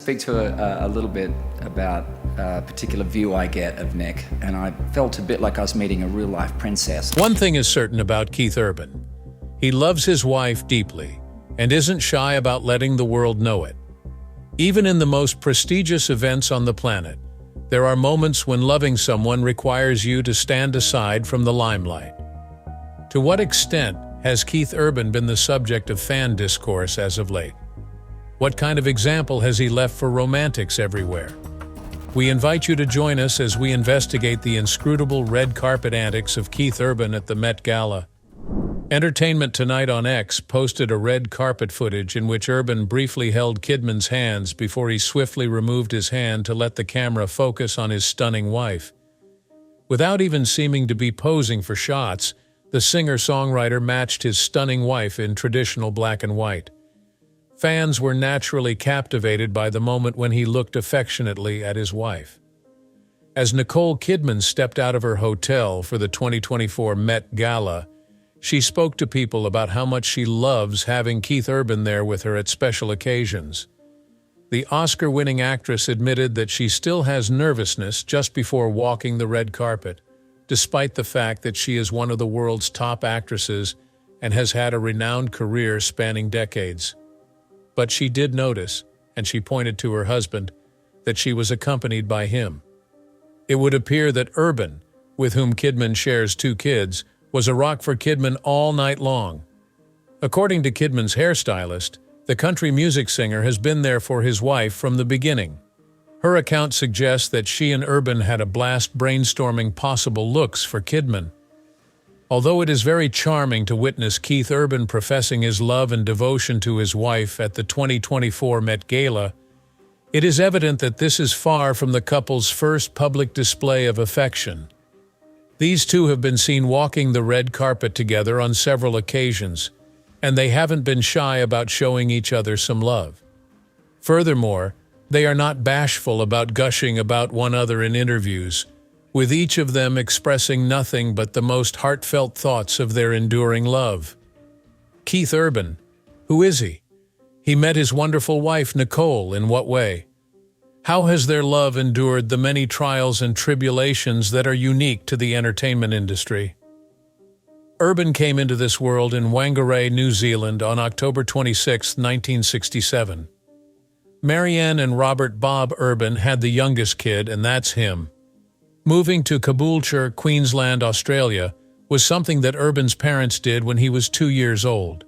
speak to a little bit about a particular view I get of Nick, and I felt a bit like I was meeting a real-life princess. One thing is certain about Keith Urban. He loves his wife deeply and isn't shy about letting the world know it. Even in the most prestigious events on the planet, there are moments when loving someone requires you to stand aside from the limelight. To what extent has Keith Urban been the subject of fan discourse as of late? What kind of example has he left for romantics everywhere? We invite you to join us as we investigate the inscrutable red carpet antics of Keith Urban at the Met Gala. Entertainment Tonight on X posted a red carpet footage in which Urban briefly held Kidman's hands before he swiftly removed his hand to let the camera focus on his stunning wife. Without even seeming to be posing for shots, the singer-songwriter matched his stunning wife in traditional black and white. Fans were naturally captivated by the moment when he looked affectionately at his wife. As Nicole Kidman stepped out of her hotel for the 2024 Met Gala, she spoke to people about how much she loves having Keith Urban there with her at special occasions. The Oscar-winning actress admitted that she still has nervousness just before walking the red carpet, despite the fact that she is one of the world's top actresses and has had a renowned career spanning decades. But she did notice, and she pointed to her husband, that she was accompanied by him. It would appear that Urban, with whom Kidman shares 2 kids, was a rock for Kidman all night long. According to Kidman's hairstylist, the country music singer has been there for his wife from the beginning. Her account suggests that she and Urban had a blast brainstorming possible looks for Kidman. Although it is very charming to witness Keith Urban professing his love and devotion to his wife at the 2024 Met Gala, it is evident that this is far from the couple's first public display of affection. These two have been seen walking the red carpet together on several occasions, and they haven't been shy about showing each other some love. Furthermore, they are not bashful about gushing about one another in interviews, with each of them expressing nothing but the most heartfelt thoughts of their enduring love. Keith Urban, who is he? He met his wonderful wife Nicole in what way? How has their love endured the many trials and tribulations that are unique to the entertainment industry? Urban came into this world in Whangarei, New Zealand on October 26, 1967. Marianne and Robert Bob Urban had the youngest kid, and that's him. Moving to Caboolture, Queensland, Australia, was something that Urban's parents did when he was 2 years old.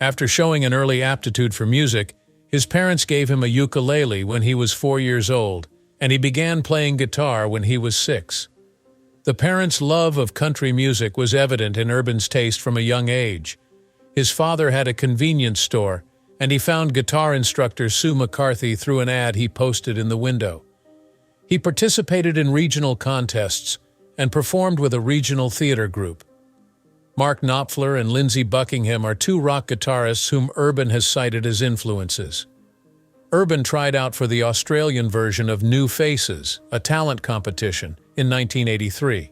After showing an early aptitude for music, his parents gave him a ukulele when he was 4 years old, and he began playing guitar when he was 6. The parents' love of country music was evident in Urban's taste from a young age. His father had a convenience store, and he found guitar instructor Sue McCarthy through an ad he posted in the window. He participated in regional contests and performed with a regional theater group. Mark Knopfler and Lindsey Buckingham are 2 rock guitarists whom Urban has cited as influences. Urban tried out for the Australian version of New Faces, a talent competition, in 1983.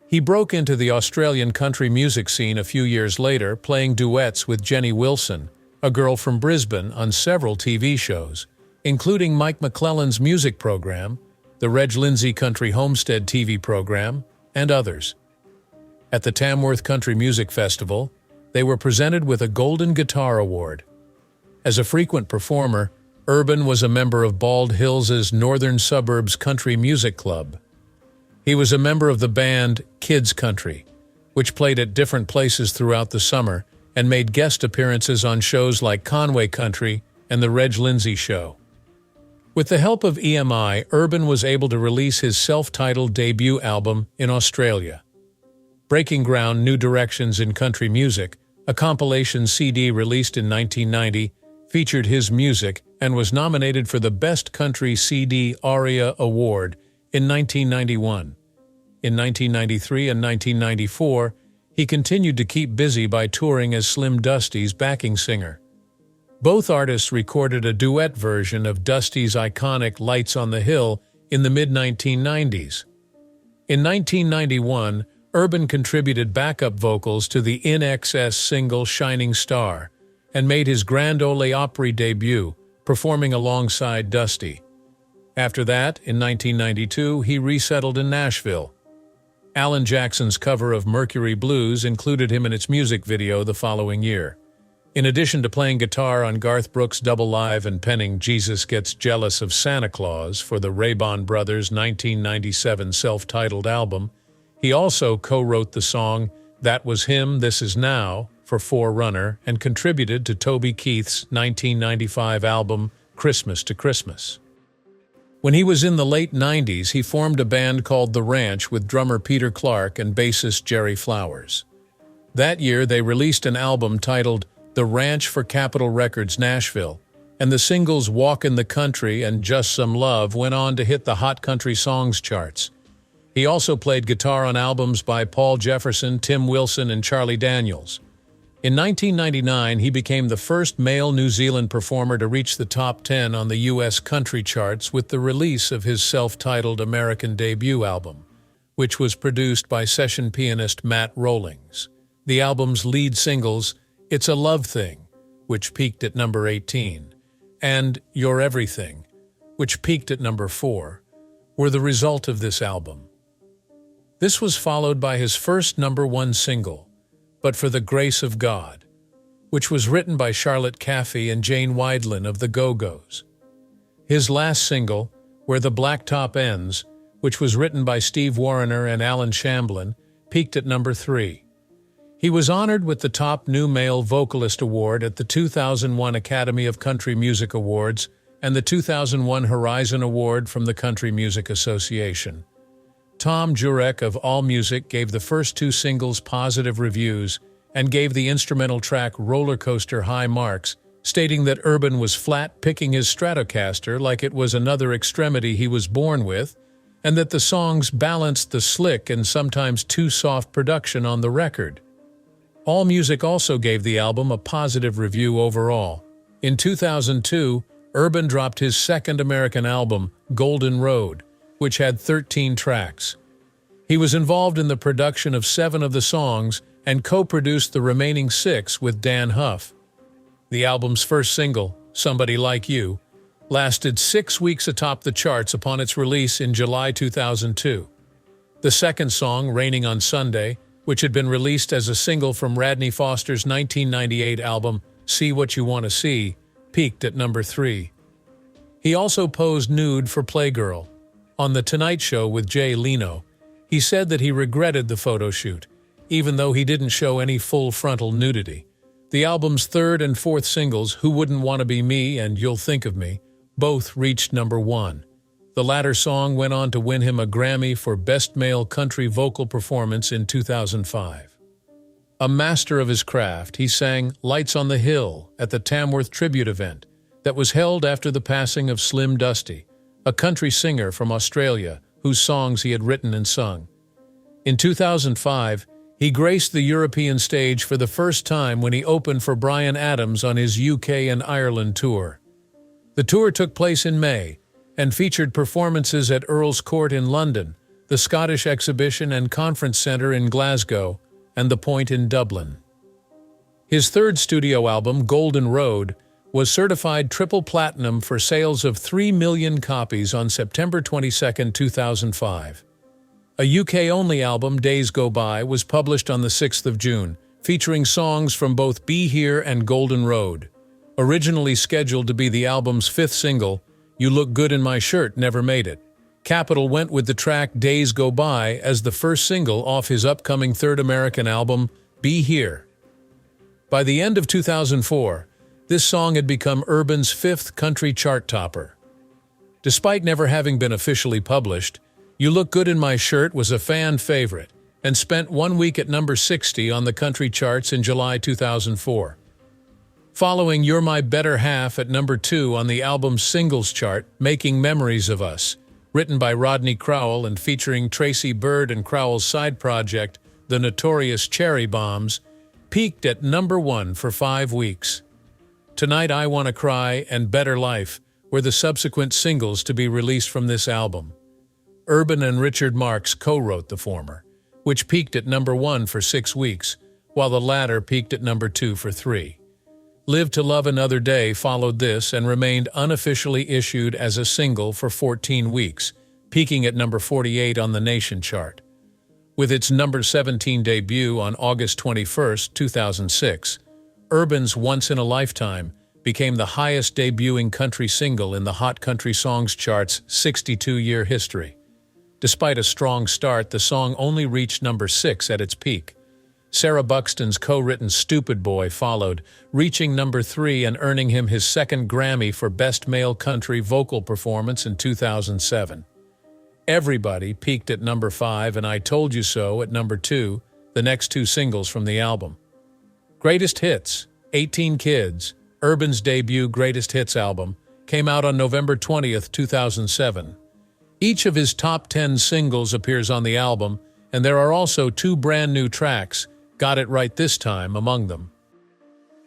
He broke into the Australian country music scene a few years later, playing duets with Jenny Wilson, a girl from Brisbane, on several TV shows, including Mike McClellan's music program, the Reg Lindsay Country Homestead TV program, and others. At the Tamworth Country Music Festival, they were presented with a Golden Guitar Award. As a frequent performer, Urban was a member of Bald Hills' Northern Suburbs Country Music Club. He was a member of the band Kids Country, which played at different places throughout the summer and made guest appearances on shows like Conway Country and The Reg Lindsay Show. With the help of EMI, Urban was able to release his self-titled debut album in Australia. Breaking Ground: New Directions in Country Music, a compilation CD released in 1990, featured his music and was nominated for the Best Country CD ARIA Award in 1991. In 1993 and 1994, he continued to keep busy by touring as Slim Dusty's backing singer. Both artists recorded a duet version of Dusty's iconic Lights on the Hill in the mid-1990s. In 1991, Urban contributed backup vocals to the In Excess single Shining Star and made his Grand Ole Opry debut performing alongside Dusty. After that, in 1992, he resettled in Nashville. Alan Jackson's cover of Mercury Blues included him in its music video the following year. In addition to playing guitar on Garth Brooks' Double Live and penning Jesus Gets Jealous of Santa Claus for the Ray-Ban Brothers' 1997 self-titled album, he also co-wrote the song That Was Him, This Is Now for Forerunner and contributed to Toby Keith's 1995 album Christmas to Christmas. When he was in the late 90s, he formed a band called The Ranch with drummer Peter Clark and bassist Jerry Flowers. That year, they released an album titled The Ranch for Capitol Records Nashville, and the singles Walk in the Country and Just Some Love went on to hit the Hot Country Songs charts. He also played guitar on albums by Paul Jefferson, Tim Wilson, and Charlie Daniels. In 1999, he became the first male New Zealand performer to reach the top 10 on the U.S. country charts with the release of his self-titled American debut album, which was produced by session pianist Matt Rollings. The album's lead singles, It's a Love Thing, which peaked at number 18, and You're Everything, which peaked at number 4, were the result of this album. This was followed by his first number 1 single, But for the Grace of God, which was written by Charlotte Caffey and Jane Wiedlin of the Go-Go's. His last single, Where the Blacktop Ends, which was written by Steve Wariner and Alan Shamblin, peaked at number 3. He was honored with the top New Male Vocalist Award at the 2001 Academy of Country Music Awards and the 2001 Horizon Award from the Country Music Association. Tom Jurek of AllMusic gave the first 2 singles positive reviews and gave the instrumental track Roller Coaster high marks, stating that Urban was flat picking his Stratocaster like it was another extremity he was born with, and that the songs balanced the slick and sometimes too soft production on the record. AllMusic also gave the album a positive review overall. In 2002, Urban dropped his second American album, Golden Road, which had 13 tracks. He was involved in the production of 7 of the songs and co-produced the remaining 6 with Dan Huff. The album's first single, Somebody Like You, lasted 6 weeks atop the charts upon its release in July 2002. The second song, Raining on Sunday, which had been released as a single from Radney Foster's 1998 album, See What You Want to See, peaked at number 3. He also posed nude for Playgirl. On The Tonight Show with Jay Leno, he said that he regretted the photo shoot, even though he didn't show any full frontal nudity. The album's third and fourth singles, Who Wouldn't Want to Be Me and You'll Think of Me, both reached number 1. The latter song went on to win him a Grammy for Best Male Country Vocal Performance in 2005. A master of his craft, he sang Lights on the Hill at the Tamworth Tribute event that was held after the passing of Slim Dusty, a country singer from Australia whose songs he had written and sung. In 2005, he graced the European stage for the first time when he opened for Bryan Adams on his UK and Ireland tour. The tour took place in May and featured performances at Earl's Court in London, the Scottish Exhibition and Conference Centre in Glasgow, and the Point in Dublin. His third studio album, Golden Road, was certified triple platinum for sales of 3 million copies on September 22, 2005. A UK-only album, Days Go By, was published on the 6th of June, featuring songs from both Be Here and Golden Road. Originally scheduled to be the album's 5th single, You Look Good in My Shirt never made it. Capitol went with the track Days Go By as the first single off his upcoming third American album, Be Here. By the end of 2004, this song had become Urban's 5th country chart topper. Despite never having been officially published, You Look Good in My Shirt was a fan favorite and spent 1 week at number 60 on the country charts in July 2004. Following You're My Better Half at number 2 on the album's singles chart, Making Memories of Us, written by Rodney Crowell and featuring Tracy Byrd and Crowell's side project, The Notorious Cherry Bombs, peaked at number 1 for 5 weeks. Tonight I Wanna Cry and Better Life were the subsequent singles to be released from this album. Urban and Richard Marx co-wrote the former, which peaked at number 1 for 6 weeks, while the latter peaked at number 2 for 3. Live to Love Another Day followed this and remained unofficially issued as a single for 14 weeks, peaking at number 48 on the Nation chart. With its number 17 debut on August 21, 2006, Urban's Once in a Lifetime became the highest debuting country single in the Hot Country Songs chart's 62-year history. Despite a strong start, the song only reached number 6 at its peak. Sarah Buxton's co-written Stupid Boy followed, reaching number 3 and earning him his second Grammy for Best Male Country Vocal Performance in 2007. Everybody peaked at number 5 and I Told You So at number 2, the next two singles from the album. Greatest Hits, 18 Kids, Urban's debut Greatest Hits album, came out on November 20, 2007. Each of his top 10 singles appears on the album, and there are also 2 brand new tracks, Got It Right This Time, among them.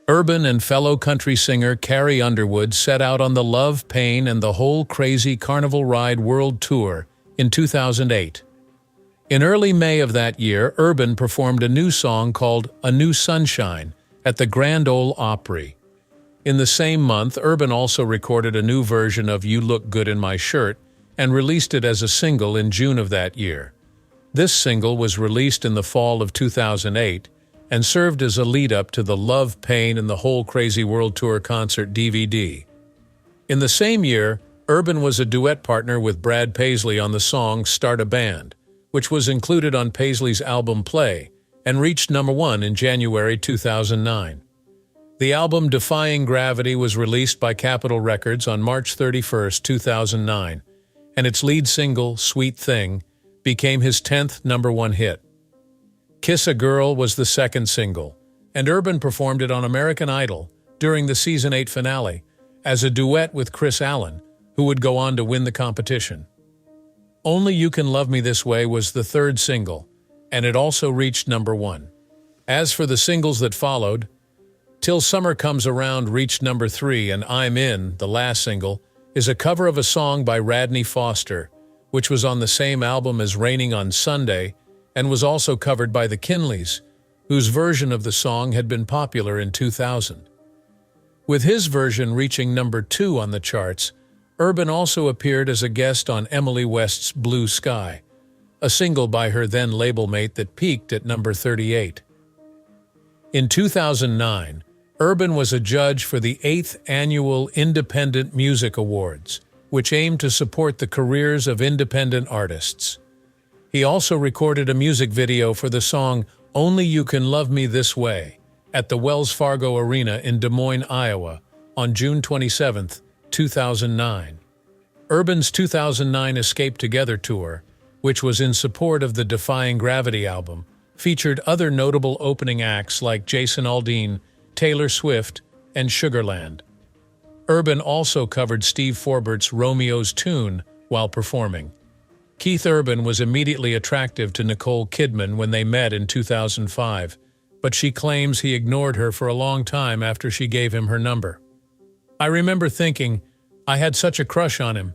Urban and fellow country singer Carrie Underwood set out on the Love, Pain, and the Whole Crazy Carnival Ride World Tour in 2008. In early May of that year, Urban performed a new song called A New Sunshine at the Grand Ole Opry. In the same month, Urban also recorded a new version of You Look Good in My Shirt and released it as a single in June of that year. This single was released in the fall of 2008 and served as a lead-up to the Love, Pain, and the Whole Crazy World Tour concert DVD. In the same year, Urban was a duet partner with Brad Paisley on the song Start a Band, which was included on Paisley's album Play and reached number 1 in January 2009. The album Defying Gravity was released by Capitol Records on March 31, 2009, and its lead single, Sweet Thing, became his 10th number 1 hit. Kiss a Girl was the second single, and Urban performed it on American Idol during the Season 8 finale as a duet with Chris Allen, who would go on to win the competition. Only You Can Love Me This Way was the third single, and it also reached number 1. As for the singles that followed, Till Summer Comes Around reached number 3, and I'm In, the last single, is a cover of a song by Radney Foster, which was on the same album as Raining on Sunday and was also covered by the Kinleys, whose version of the song had been popular in 2000. With his version reaching number 2 on the charts, Urban also appeared as a guest on Emily West's Blue Sky, a single by her then label mate that peaked at number 38. In 2009, Urban was a judge for the 8th Annual Independent Music Awards, which aimed to support the careers of independent artists. He also recorded a music video for the song Only You Can Love Me This Way at the Wells Fargo Arena in Des Moines, Iowa, on June 27, 2009. Urban's 2009 Escape Together tour, which was in support of the Defying Gravity album, featured other notable opening acts like Jason Aldean, Taylor Swift, and Sugarland. Urban also covered Steve Forbert's Romeo's Tune while performing. Keith Urban was immediately attractive to Nicole Kidman when they met in 2005, but she claims he ignored her for a long time after she gave him her number. I remember thinking, I had such a crush on him,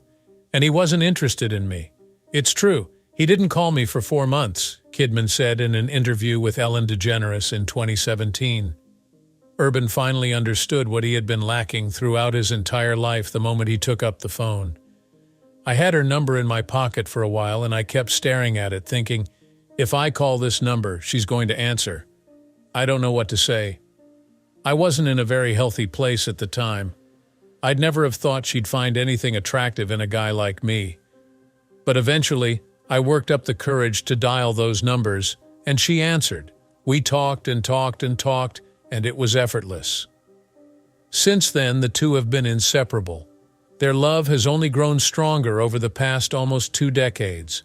and he wasn't interested in me. It's true, he didn't call me for 4 months, Kidman said in an interview with Ellen DeGeneres in 2017. Urban finally understood what he had been lacking throughout his entire life the moment he took up the phone. I had her number in my pocket for a while and I kept staring at it thinking, if I call this number, she's going to answer. I don't know what to say. I wasn't in a very healthy place at the time. I'd never have thought she'd find anything attractive in a guy like me. But eventually, I worked up the courage to dial those numbers, and she answered. We talked and talked and talked, and it was effortless. Since then, the two have been inseparable. Their love has only grown stronger over the past almost 2 decades.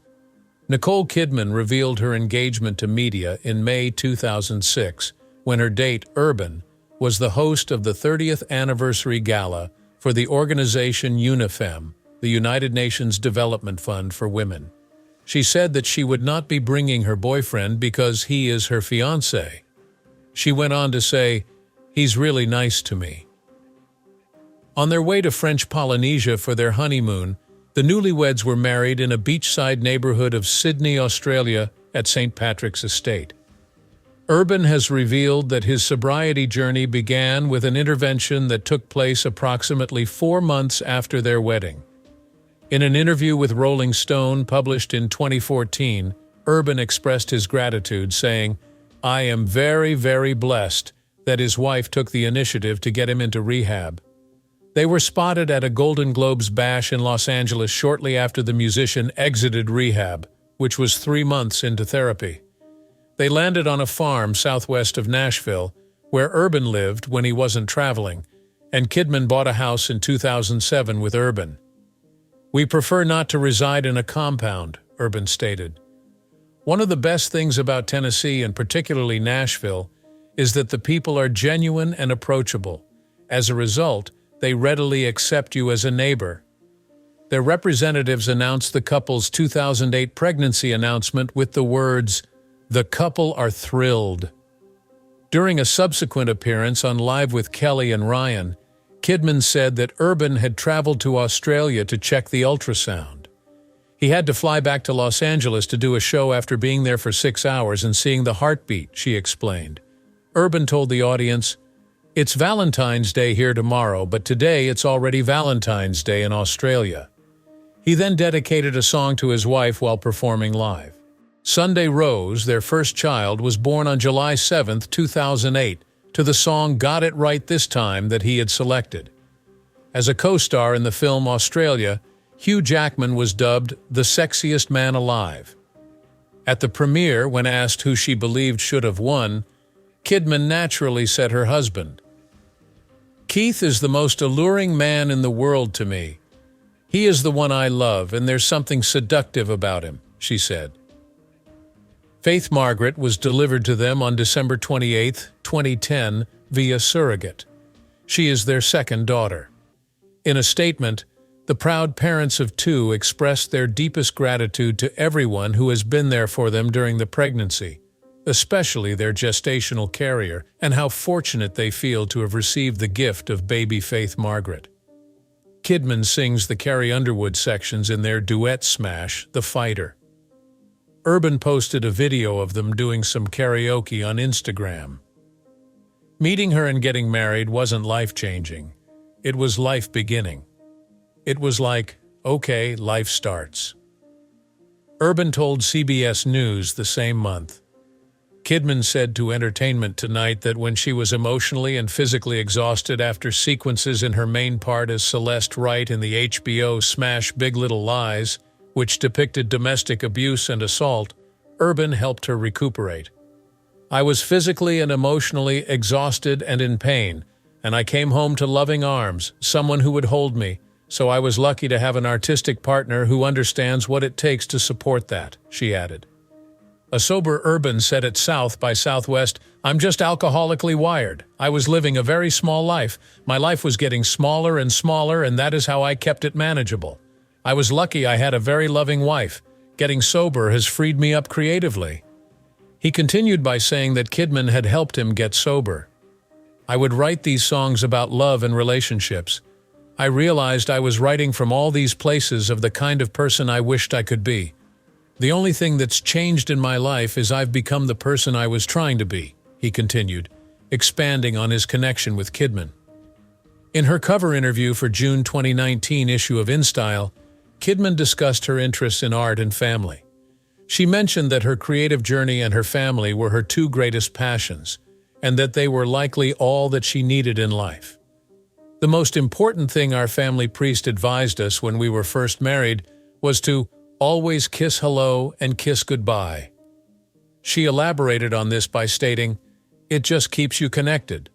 Nicole Kidman revealed her engagement to media in May 2006, when her date, Urban, was the host of the 30th anniversary gala for the organization UNIFEM, the United Nations Development Fund for Women. She said that she would not be bringing her boyfriend because he is her fiancé. She went on to say, "He's really nice to me." On their way to French Polynesia for their honeymoon, the newlyweds were married in a beachside neighborhood of Sydney, Australia, at St. Patrick's Estate. Urban has revealed that his sobriety journey began with an intervention that took place approximately 4 months after their wedding. In an interview with Rolling Stone published in 2014, Urban expressed his gratitude, saying, "I am very, very blessed that his wife took the initiative to get him into rehab." They were spotted at a Golden Globes bash in Los Angeles shortly after the musician exited rehab, which was 3 months into therapy. They landed on a farm southwest of Nashville, where Urban lived when he wasn't traveling, and Kidman bought a house in 2007 with Urban. "We prefer not to reside in a compound," Urban stated. "One of the best things about Tennessee, and particularly Nashville, is that the people are genuine and approachable. As a result, they readily accept you as a neighbor." Their representatives announced the couple's 2008 pregnancy announcement with the words, "The couple are thrilled." During a subsequent appearance on Live with Kelly and Ryan, Kidman said that Urban had traveled to Australia to check the ultrasound. He had to fly back to Los Angeles to do a show after being there for 6 hours and seeing the heartbeat, she explained. Urban told the audience, "It's Valentine's Day here tomorrow, but today it's already Valentine's Day in Australia." He then dedicated a song to his wife while performing live. Sunday Rose, their first child, was born on July 7, 2008, to the song "Got It Right This Time" that he had selected. As a co-star in the film Australia, Hugh Jackman was dubbed the sexiest man alive. At the premiere, when asked who she believed should have won, Kidman naturally said her husband. "Keith is the most alluring man in the world to me. He is the one I love, and there's something seductive about him," she said. Faith Margaret was delivered to them on December 28, 2010, via surrogate. She is their second daughter. In a statement, the proud parents of two expressed their deepest gratitude to everyone who has been there for them during the pregnancy, especially their gestational carrier, and how fortunate they feel to have received the gift of baby Faith Margaret. Kidman sings the Carrie Underwood sections in their duet smash, The Fighter. Urban posted a video of them doing some karaoke on Instagram. Meeting her and getting married wasn't life-changing. It was life-beginning. It was like, okay, life starts. Urban told CBS News the same month. Kidman said to Entertainment Tonight that when she was emotionally and physically exhausted after sequences in her main part as Celeste Wright in the HBO smash Big Little Lies, which depicted domestic abuse and assault, Urban helped her recuperate. "I was physically and emotionally exhausted and in pain, and I came home to loving arms, someone who would hold me, so I was lucky to have an artistic partner who understands what it takes to support that," she added. A sober Urban said at South by Southwest, "I'm just alcoholically wired. I was living a very small life. My life was getting smaller and smaller, and that is how I kept it manageable. I was lucky I had a very loving wife. Getting sober has freed me up creatively." He continued by saying that Kidman had helped him get sober. "I would write these songs about love and relationships. I realized I was writing from all these places of the kind of person I wished I could be. The only thing that's changed in my life is I've become the person I was trying to be," he continued, expanding on his connection with Kidman. In her cover interview for June 2019 issue of InStyle, Kidman discussed her interests in art and family. She mentioned that her creative journey and her family were her two greatest passions, and that they were likely all that she needed in life. "The most important thing our family priest advised us when we were first married was to always kiss hello and kiss goodbye." She elaborated on this by stating, "It just keeps you connected."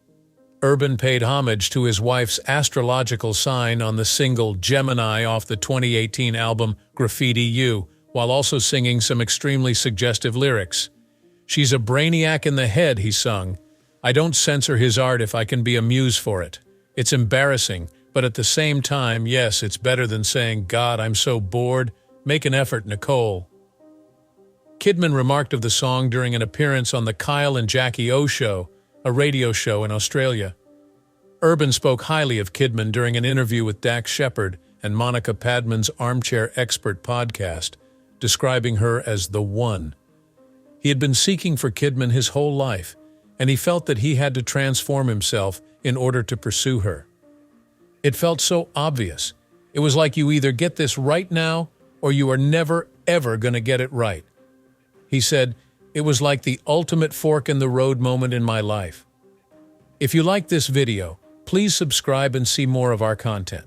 Urban paid homage to his wife's astrological sign on the single Gemini off the 2018 album Graffiti You, while also singing some extremely suggestive lyrics. "She's a brainiac in the head," he sung. "I don't censor his art if I can be a muse for it. It's embarrassing, but at the same time, yes, it's better than saying, 'God, I'm so bored. Make an effort, Nicole.'" Kidman remarked of the song during an appearance on the Kyle and Jackie O Show, a radio show in Australia. Urban spoke highly of Kidman during an interview with Dax Shepard and Monica Padman's Armchair Expert podcast, describing her as the one. He had been seeking for Kidman his whole life, and he felt that he had to transform himself in order to pursue her. It felt so obvious. It was like you either get this right now, or you are never, ever going to get it right. He said, "It was like the ultimate fork in the road moment in my life." If you like this video, please subscribe and see more of our content.